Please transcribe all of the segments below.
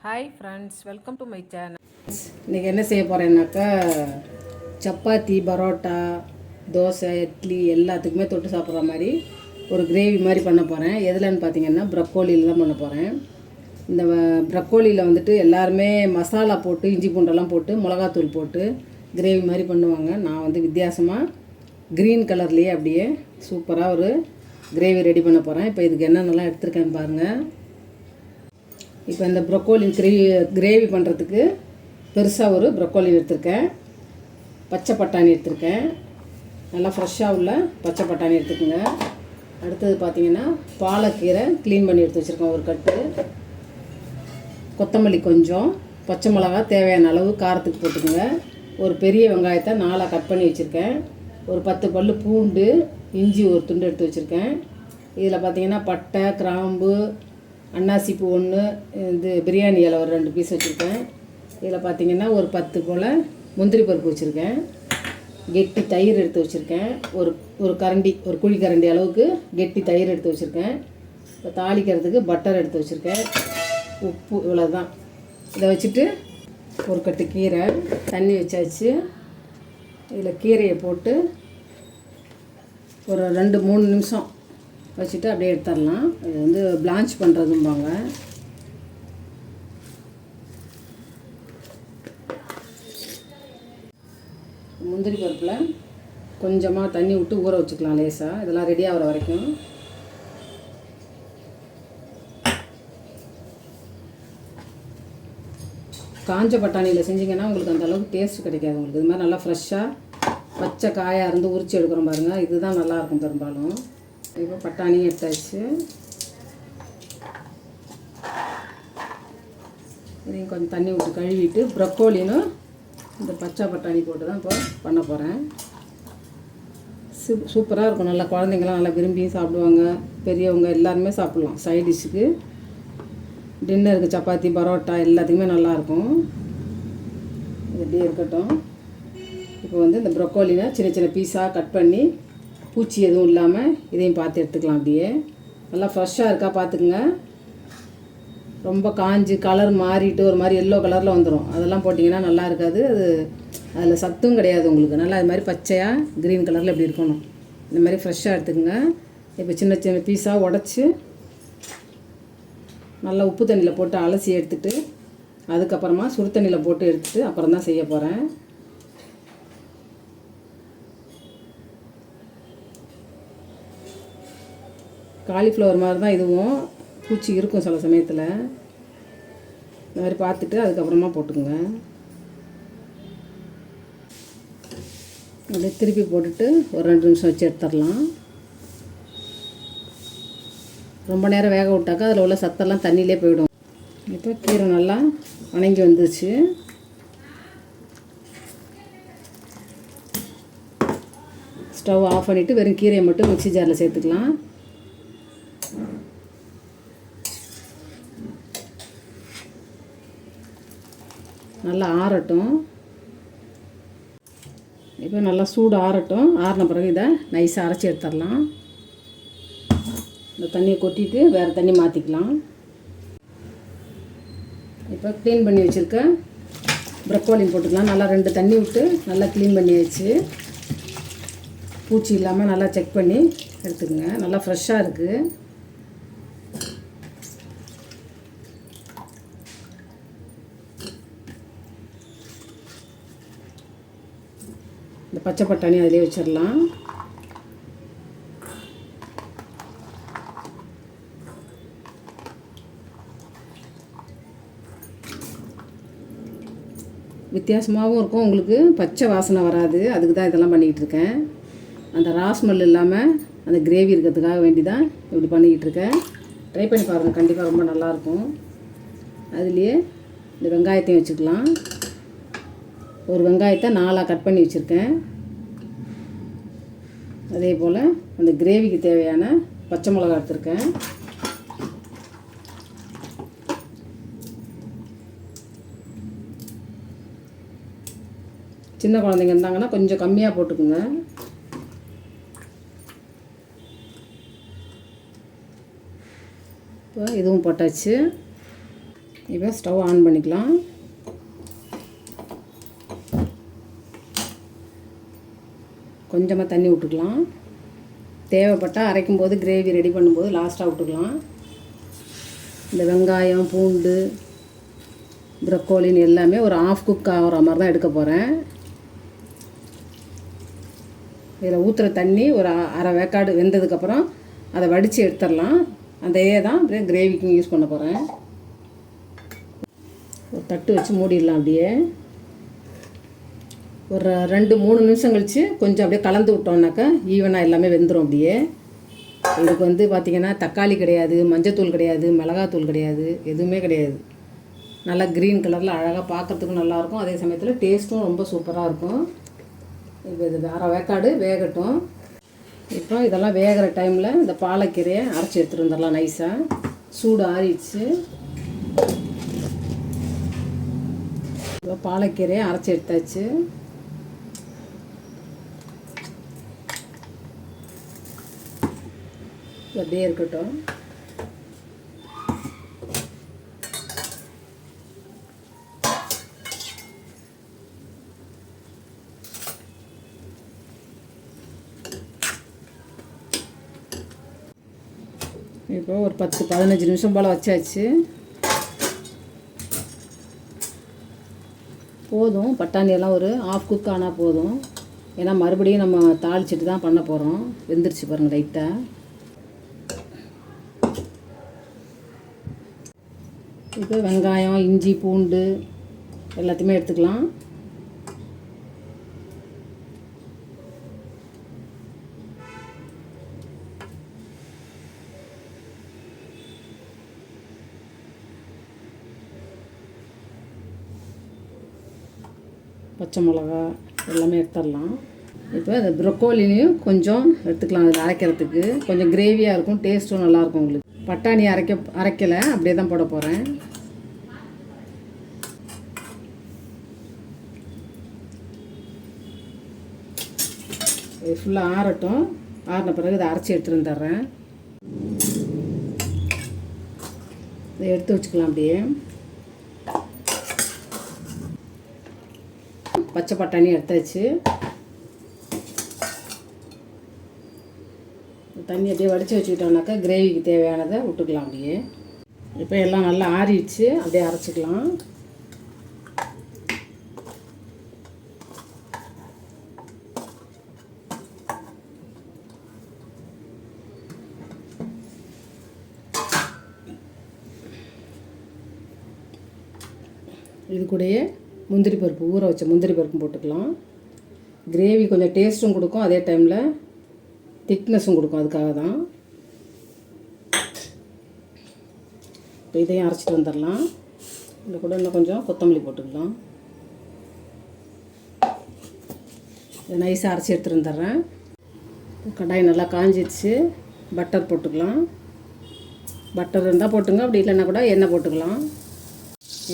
Hi friends, welcome to my channel. இன்றைக்கி என்ன செய்ய போகிறேன்னாக்கா சப்பாத்தி, பரோட்டா, தோசை, இட்லி எல்லாத்துக்குமே தொட்டு சாப்பிட்ற மாதிரி ஒரு கிரேவி மாதிரி பண்ண போகிறேன். எதுலன்னு பார்த்தீங்கன்னா ப்ரக்கோலியில் தான் பண்ண போகிறேன். இந்த ப்ரக்கோலியில் வந்துட்டு எல்லாருமே மசாலா போட்டு இஞ்சி பூண்டெல்லாம் போட்டு மிளகாத்தூள் போட்டு கிரேவி மாதிரி பண்ணுவாங்க. நான் வந்து வித்தியாசமாக க்ரீன் கலர்லேயே அப்படியே சூப்பராக ஒரு கிரேவி ரெடி பண்ண போகிறேன். இப்போ இதுக்கு என்னென்னலாம் எடுத்துருக்கேன்னு பாருங்கள். இப்போ இந்த ப்ரொக்கோலி கிரேவி பண்ணுறதுக்கு பெருசாக ஒரு ப்ரொக்கோலி எடுத்திருக்கேன். பச்சை பட்டாணி எடுத்திருக்கேன். நல்லா ஃப்ரெஷ்ஷாக உள்ள பச்சை பட்டாணி எடுத்துக்கோங்க. அடுத்தது பார்த்திங்கன்னா பாலக்கீரை க்ளீன் பண்ணி எடுத்து வச்சுருக்கேன் ஒரு கட்டு. கொத்தமல்லி கொஞ்சம், பச்சை மிளகா தேவையான அளவு காரத்துக்கு போட்டுக்கோங்க. ஒரு பெரிய வெங்காயத்தை 4 கட் பண்ணி வச்சுருக்கேன். ஒரு 10 பல் பூண்டு, இஞ்சி ஒரு துண்டு எடுத்து வச்சுருக்கேன். இதில் பார்த்திங்கன்னா பட்டை, கிராம்பு, அன்னாசிப்பூ 1, இது பிரியாணி இலை ஒரு 2 பீஸ் வச்சுருக்கேன். இதில் பார்த்திங்கன்னா ஒரு 10 போல் முந்திரி பருப்பு வச்சுருக்கேன். கெட்டி தயிர் எடுத்து வச்சுருக்கேன். ஒரு கரண்டி, ஒரு குழி கரண்டி அளவுக்கு கெட்டி தயிர் எடுத்து வச்சுருக்கேன். இப்போ தாளிக்கிறதுக்கு பட்டர் எடுத்து வச்சுருக்கேன். உப்பு, இவ்வளோ தான். இதை வச்சுட்டு ஒரு கட்டு கீரை தண்ணி வச்சாச்சு. இதில் கீரையை போட்டு ஒரு 2-3 நிமிஷம் வச்சுட்டு அப்படியே எடுத்துடலாம். இது வந்து பிளான்ச் பண்ணுறதும்பாங்க. முந்திரி பருப்பில் கொஞ்சமாக தண்ணி விட்டு ஊற வச்சுக்கலாம் லேசாக, இதெல்லாம் ரெடி ஆகிற வரைக்கும். காஞ்ச பட்டாணியில் செஞ்சிங்கன்னா உங்களுக்கு அந்த அளவுக்கு டேஸ்ட் கிடைக்காது. உங்களுக்கு இது மாதிரி நல்லா ஃப்ரெஷ்ஷாக பச்சை காயாக இருந்து உரித்து எடுக்கிறோம் பாருங்கள், இதுதான் நல்லாயிருக்கும் பெரும்பாலும். இப்போ பட்டாணி எடுத்தாச்சு. இதையும் கொஞ்சம் தண்ணி விட்டு கழுவிட்டு ப்ரக்கோலின்னு இந்த பச்சை பட்டாணி போட்டு தான் இப்போ பண்ண போகிறேன். சூப்பராக இருக்கும். நல்லா குழந்தைங்களாம் நல்லா விரும்பியும் சாப்பிடுவாங்க, பெரியவங்க எல்லாருமே சாப்பிட்லாம். சைட் டிஷ்ஷுக்கு, டின்னருக்கு சப்பாத்தி, பரோட்டா எல்லாத்துக்குமே நல்லாயிருக்கும். இது இப்படியே இருக்கட்டும். இப்போ வந்து இந்த ப்ரக்கோலினை சின்ன சின்ன பீஸாக கட் பண்ணி பூச்சி எதுவும் இல்லாமல் இதையும் பார்த்து எடுத்துக்கலாம். அப்படியே நல்லா ஃப்ரெஷ்ஷாக இருக்கா பார்த்துக்குங்க. ரொம்ப காஞ்சி கலர் மாறிட்டு ஒரு மாதிரி எல்லோ கலரில் வந்துடும். அதெல்லாம் போட்டிங்கன்னா நல்லா இருக்காது. அதில் சத்தும் கிடையாது உங்களுக்கு. நல்லா இது மாதிரி பச்சையாக க்ரீன் கலரில் எப்படி இருக்கணும், இந்த மாதிரி ஃப்ரெஷ்ஷாக எடுத்துக்கோங்க. இப்போ சின்ன சின்ன பீஸாக உடச்சி நல்லா உப்பு தண்ணியில் போட்டு அலசி எடுத்துகிட்டு அதுக்கப்புறமா சுடு தண்ணியில் போட்டு எடுத்துகிட்டு அப்புறம் தான் செய்ய போகிறேன். காலிஃப்ளவர் மாதிரி தான் இதுவும், பூச்சி இருக்கும் சில சமயத்தில். இந்த மாதிரி பார்த்துட்டு அதுக்கப்புறமா போட்டுக்கோங்க. அப்படியே திருப்பி போட்டுட்டு ஒரு 2 நிமிஷம் வச்சு எடுத்துடலாம். ரொம்ப நேரம் வேக விட்டாக்கா அதில் உள்ள சத்தெல்லாம் தண்ணியிலே போயிடும். இப்போ கீரை நல்லா வணங்கி வந்துச்சு. ஸ்டவ் ஆஃப் பண்ணிவிட்டு வெறும் கீரையை மட்டும் மிக்ஸி ஜாரில் சேர்த்துக்கலாம். நல்லா ஆறட்டும். இப்போ நல்லா சூடு ஆறட்டும். ஆறின பிறகு இதை நைஸாக அரைச்சி எடுத்துடலாம். இந்த தண்ணியை கொட்டிட்டு வேறு தண்ணி மாற்றிக்கலாம். இப்போ க்ளீன் பண்ணி வச்சுருக்க ப்ரக்கோலின் போட்டுக்கலாம். நல்லா 2 தண்ணி விட்டு நல்லா க்ளீன் பண்ணி வச்சு பூச்சி இல்லாமல் நல்லா செக் பண்ணி எடுத்துக்கோங்க. நல்லா ஃப்ரெஷ்ஷாக இருக்குது. இந்த பச்சை பட்டாணி அதிலே வச்சிடலாம். வித்தியாசமாகவும் இருக்கும், உங்களுக்கு பச்சை வாசனை வராது. அதுக்கு தான் இதெல்லாம் பண்ணிக்கிட்டு இருக்கேன். அந்த ராஸ்மெல் இல்லாமல் அந்த கிரேவி இருக்கிறதுக்காக வேண்டி தான் இப்படி பண்ணிக்கிட்டு இருக்கேன். ட்ரை பண்ணி பாருங்கள், கண்டிப்பாக ரொம்ப நல்லாயிருக்கும். அதுலேயே இந்த வெங்காயத்தையும் வச்சுக்கலாம். ஒரு வெங்காயத்தை 4 கட் பண்ணி வச்சுருக்கேன். அதே போல் அந்த கிரேவிக்கு தேவையான பச்சை மிளகா எடுத்துருக்கேன். சின்ன குழந்தைங்க இருந்தாங்கன்னா கொஞ்சம் கம்மியாக போட்டுக்குங்க. இப்போ இதுவும் போட்டாச்சு. இப்போ ஸ்டவ் ஆன் பண்ணிக்கலாம். கொஞ்சமாக தண்ணி விட்டுக்கலாம். தேவைப்பட்டால் அரைக்கும்போது கிரேவி ரெடி பண்ணும்போது லாஸ்ட்டாக விட்டுக்கலாம். இந்த வெங்காயம், பூண்டு, ப்ரொக்கோலின்னு எல்லாமே ஒரு ஆஃப் குக் ஆகிற மாதிரி தான் எடுக்க போகிறேன். இதில் ஊற்றுற தண்ணி ஒரு அரை வேக்காடு வெந்ததுக்கப்புறம் அதை வடித்து எடுத்துடலாம். அதையே தான் அப்படியே கிரேவிக்கும் யூஸ் பண்ண போகிறேன். ஒரு தட்டு வச்சு மூடிடலாம். அப்படியே ஒரு 2-3 நிமிஷம் கழித்து கொஞ்சம் அப்படியே கலந்து விட்டோம்னாக்கா ஈவனாக எல்லாமே வெந்துடும். அப்படியே இதுக்கு வந்து பார்த்திங்கன்னா தக்காளி கிடையாது, மஞ்சத்தூள் கிடையாது, மிளகாத்தூள் கிடையாது, எதுவுமே கிடையாது. நல்லா க்ரீன் கலரில் அழகாக பார்க்குறதுக்கும் நல்லாயிருக்கும். அதே சமயத்தில் டேஸ்ட்டும் ரொம்ப சூப்பராக இருக்கும். இப்போ இது அரை வேக்காடு வேகட்டும். இப்போ இதெல்லாம் வேகிற டைமில் இந்த பாலக்கீரையை அரைச்சி எடுத்துகிட்டு வந்துடலாம். நைஸாக சூடு ஆறிடுச்சு. இப்போ பாலக்கீரையை அரைச்சி எடுத்தாச்சு. அப்படியே இருக்கட்டும். இப்போ ஒரு 10-15 நிமிஷம் போல் வச்சாச்சு. போதும். பட்டாணியெல்லாம் ஒரு ஆஃப் குக் ஆனால் போதும். ஏன்னா மறுபடியும் நம்ம தாளிச்சிட்டு தான் பண்ண போகிறோம். வெந்துருச்சு பாருங்கள் லைட்டாக. இப்போ வெங்காயம், இஞ்சி, பூண்டு எல்லாத்தையுமே எடுத்துக்கலாம். பச்சை மிளகா எல்லாமே எடுத்துடலாம். இப்போ அந்த ப்ரொக்கோலினையும் கொஞ்சம் எடுத்துக்கலாம். அதில் அரைக்கிறதுக்கு கொஞ்சம் கிரேவியாக இருக்கும், டேஸ்ட்டும் நல்லாயிருக்கும். உங்களுக்கு பட்டாணி அரைக்கலை, அப்படியே தான் போட போகிறேன். இது ஃபுல்லாக ஆறட்டும். ஆறின பிறகு இதை அரைச்சி எடுத்துகிட்டு வந்துடுறேன். இதை எடுத்து வச்சுக்கலாம். அப்படியே பச்சை பட்டாணி எடுத்தாச்சு. தண்ணி அப்படியே வடித்து வச்சுக்கிட்டோம்னாக்கா கிரேவிக்கு தேவையானதை விட்டுக்கலாம். அப்படியே இப்போ எல்லாம் நல்லா ஆறிடுச்சு. அப்படியே அரைச்சிக்கலாம். இது கூடயே முந்திரி பருப்பு, ஊற வச்ச முந்திரி பருப்பும் போட்டுக்கலாம். கிரேவி கொஞ்சம் டேஸ்ட்டும் கொடுக்கும், அதே டைமில் திக்னஸும் கொடுக்கும். அதுக்காக தான். இப்போ இதையும் அரைச்சிட்டு வந்துடலாம். இந்த கூட இன்னும் கொஞ்சம் கொத்தமல்லி போட்டுக்கலாம். இதை நைஸாக அரைச்சி எடுத்துகிட்டு வந்துடுறேன். கடாய் நல்லா காஞ்சிடுச்சு. பட்டர் போட்டுக்கலாம். பட்டர் இருந்தால் போட்டுங்க, அப்படி இல்லைன்னா கூட எண்ணெய் போட்டுக்கலாம்.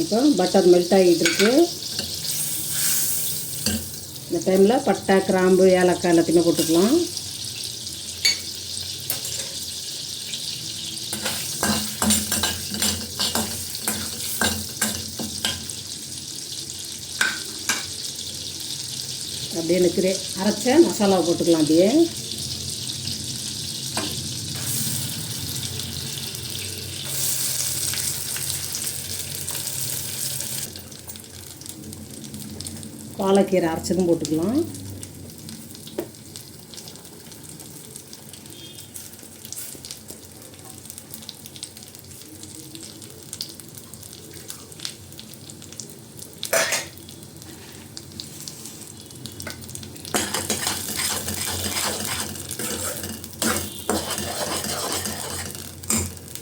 இப்போ பட்டர் மெல்ட் ஆகிட்டு இருக்கு. இந்த டைமில் பட்டை, கிராம்பு, ஏலக்காய் எல்லாத்தையுமே போட்டுக்கலாம். அப்படியே எனக்கு அரைச்ச மசாலாவை போட்டுக்கலாம். அப்படியே பாலக்கீரை அரைச்சதும் போட்டுக்கலாம்.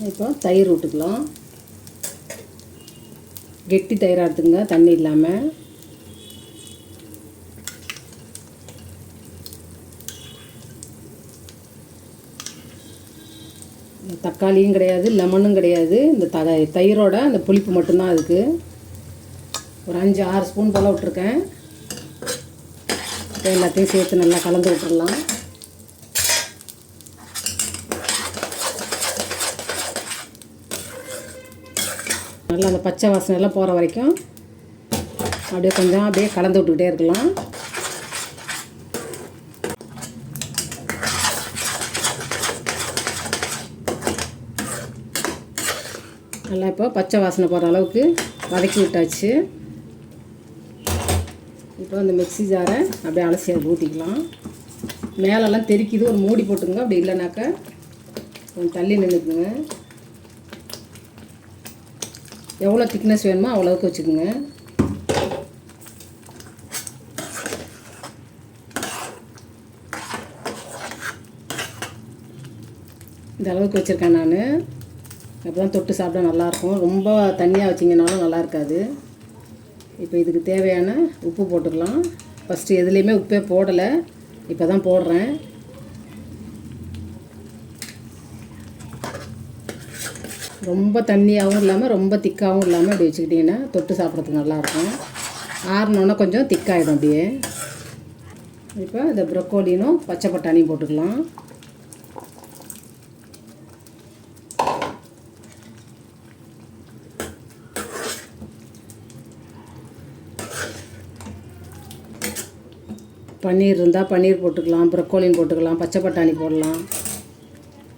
இப்போ தயிர் விட்டுக்கலாம். கெட்டி தயிராக எடுத்துங்க, தண்ணி இல்லாமல். தக்காளியும் கிடையாது, லெமனும் கிடையாது. இந்த தயிரோட அந்த புளிப்பு மட்டும்தான் அதுக்கு. ஒரு 5-6 ஸ்பூன் போல் விட்டுருக்கேன். எல்லாத்தையும் சேர்த்து நல்லா கலந்து விட்டுடலாம். நல்லா அந்த பச்சை வாசனை எல்லாம் போகிற வரைக்கும் அப்படியே கொஞ்சம் அப்படியே கலந்து விட்டுக்கிட்டே இருக்கலாம். நல்லா இப்போ பச்சை வாசனை போகிற அளவுக்கு வதக்கி விட்டாச்சு. இப்போ அந்த மிக்ஸி ஜாரை அப்படியே அலசி அதை ஊற்றிக்கலாம். மேலெல்லாம் தெறிக்கிது, ஒரு மூடி போட்டுங்க. அப்படி இல்லைனாக்கா கொஞ்சம் தள்ளி நின்றுக்குங்க. எவ்வளோ திக்னஸ் வேணுமோ அவ்வளோவுக்கு வச்சுக்கோங்க. இந்த அளவுக்கு வச்சுருக்கேன் நான். அப்போ தான் தொட்டு சாப்பிட நல்லாயிருக்கும். ரொம்ப தண்ணியாக வச்சிங்கனாலும் நல்லா இருக்காது. இப்போ இதுக்கு தேவையான உப்பு போட்டுக்கலாம். ஃபஸ்ட்டு எதுலேயுமே உப்பே போடலை, இப்போ தான் போடுறேன். ரொம்ப தண்ணியாகவும் இல்லாமல் ரொம்ப திக்காகவும் இல்லாமல் அப்படி வச்சுக்கிட்டிங்கன்னா தொட்டு சாப்பிட்றதுக்கு நல்லாயிருக்கும். ஆறினோன்னா கொஞ்சம் திக்காகிடும் அப்படியே. இப்போ இந்த ப்ரொக்கோலினும் பச்சை பட்டாணியும் போட்டுக்கலாம். பன்னீர் இருந்தால் பன்னீர் போட்டுக்கலாம், ப்ரொக்கோலின் போட்டுக்கலாம், பச்சை பட்டாணி போடலாம்,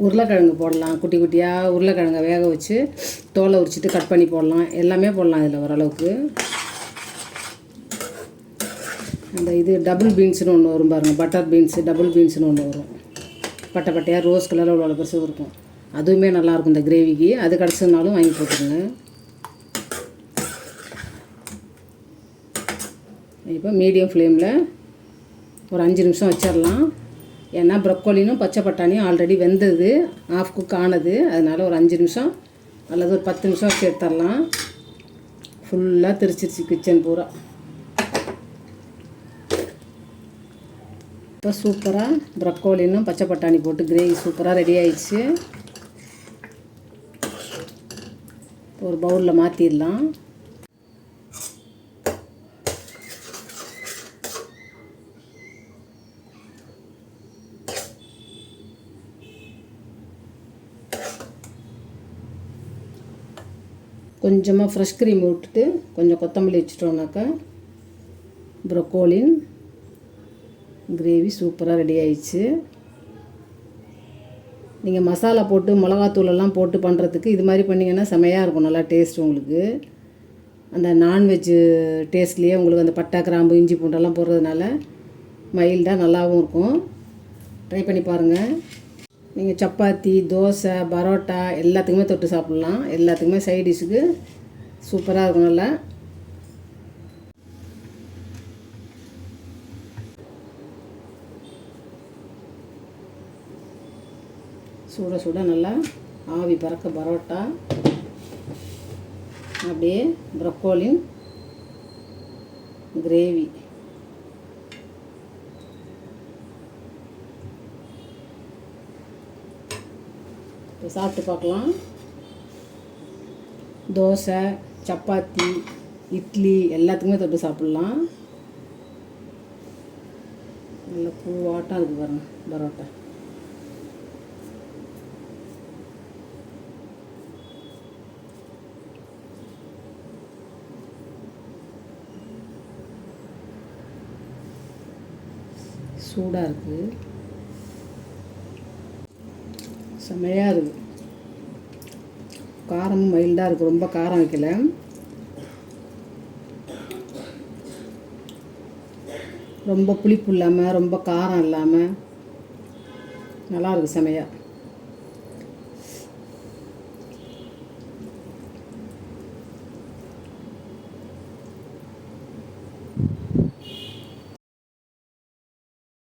உருளைக்கிழங்கு போடலாம். குட்டி குட்டியாக உருளைக்கிழங்கை வேக வச்சு தோலை உரிச்சிட்டு கட் பண்ணி போடலாம். எல்லாமே போடலாம் இதில் ஓரளவுக்கு. அந்த இது டபுள் பீன்ஸ்னு ஒன்று வரும் பாருங்கள், பட்டர் பீன்ஸு டபுள் பீன்ஸ்னு ஒன்று வரும். பட்டை பட்டையாக ரோஸ் கலரில் உள்ள பெருசு இருக்கும். அதுவுமே நல்லாயிருக்கும் இந்த கிரேவிக்கு. அது கிடச்சதுனாலும் வாங்கி போட்டுருங்க. இப்போ மீடியம் ஃப்ளேமில் ஒரு 5 நிமிஷம் வச்சிடலாம். ஏன்னா ப்ரொக்கோலினும் பச்சை பட்டாணியும் ஆல்ரெடி வெந்தது, ஆஃப் குக் ஆனது. அதனால் ஒரு 5 நிமிஷம் அல்லது ஒரு 10 நிமிஷம் வச்சு எடுத்துடலாம். ஃபுல்லாக திரிச்சிருச்சு கிச்சன் பூரா. இப்போ சூப்பராக ப்ரொக்கோலினும் பச்சை பட்டாணி போட்டு கிரேவி சூப்பராக ரெடி ஆயிடுச்சு. ஒரு பவுலில் மாற்றிடலாம். கொஞ்சமாக ஃப்ரெஷ் க்ரீம் விட்டுட்டு கொஞ்சம் கொத்தமல்லி வச்சுட்டோம்னாக்கா ப்ரொக்கோலின் கிரேவி சூப்பராக ரெடி ஆயிடுச்சு. நீங்கள் மசாலா போட்டு மிளகாத்தூளெல்லாம் போட்டு பண்ணுறதுக்கு இது மாதிரி பண்ணிங்கன்னா செமையாக இருக்கும். நல்லா டேஸ்ட் உங்களுக்கு. அந்த நான்வெஜ்ஜு டேஸ்ட்லேயே உங்களுக்கு அந்த பட்டை கிராம்பு இஞ்சி பூண்டெல்லாம் போடுறதுனால மைல்டாக நல்லாவும் இருக்கும். ட்ரை பண்ணி பாருங்கள். நீங்கள் சப்பாத்தி, தோசை, பரோட்டா எல்லாத்துக்குமே தொட்டு சாப்பிட்லாம். எல்லாத்துக்குமே சைட் டிஷ்ஷுக்கு சூப்பராக இருக்கும். நல்லா சுட சுட நல்லா ஆவி பறக்க பரோட்டா, அப்படியே ப்ரொக்கோலின் கிரேவி. இப்போ சாப்பிட்டு பார்க்கலாம். தோசை, சப்பாத்தி, இட்லி எல்லாத்துக்குமே தொட்டு சாப்பிட்லாம். நல்ல பூவாட்டம் இருக்குது பாருங்கள் பரோட்டா. சூடாக இருக்குது, செம்மையாக இருக்குது. காரமும் மைல்டாக இருக்குது, ரொம்ப காரம் வைக்கல. ரொம்ப புளிப்பு இல்லாமல் ரொம்ப காரம் இல்லாமல் நல்லாயிருக்கு செம்மையாக.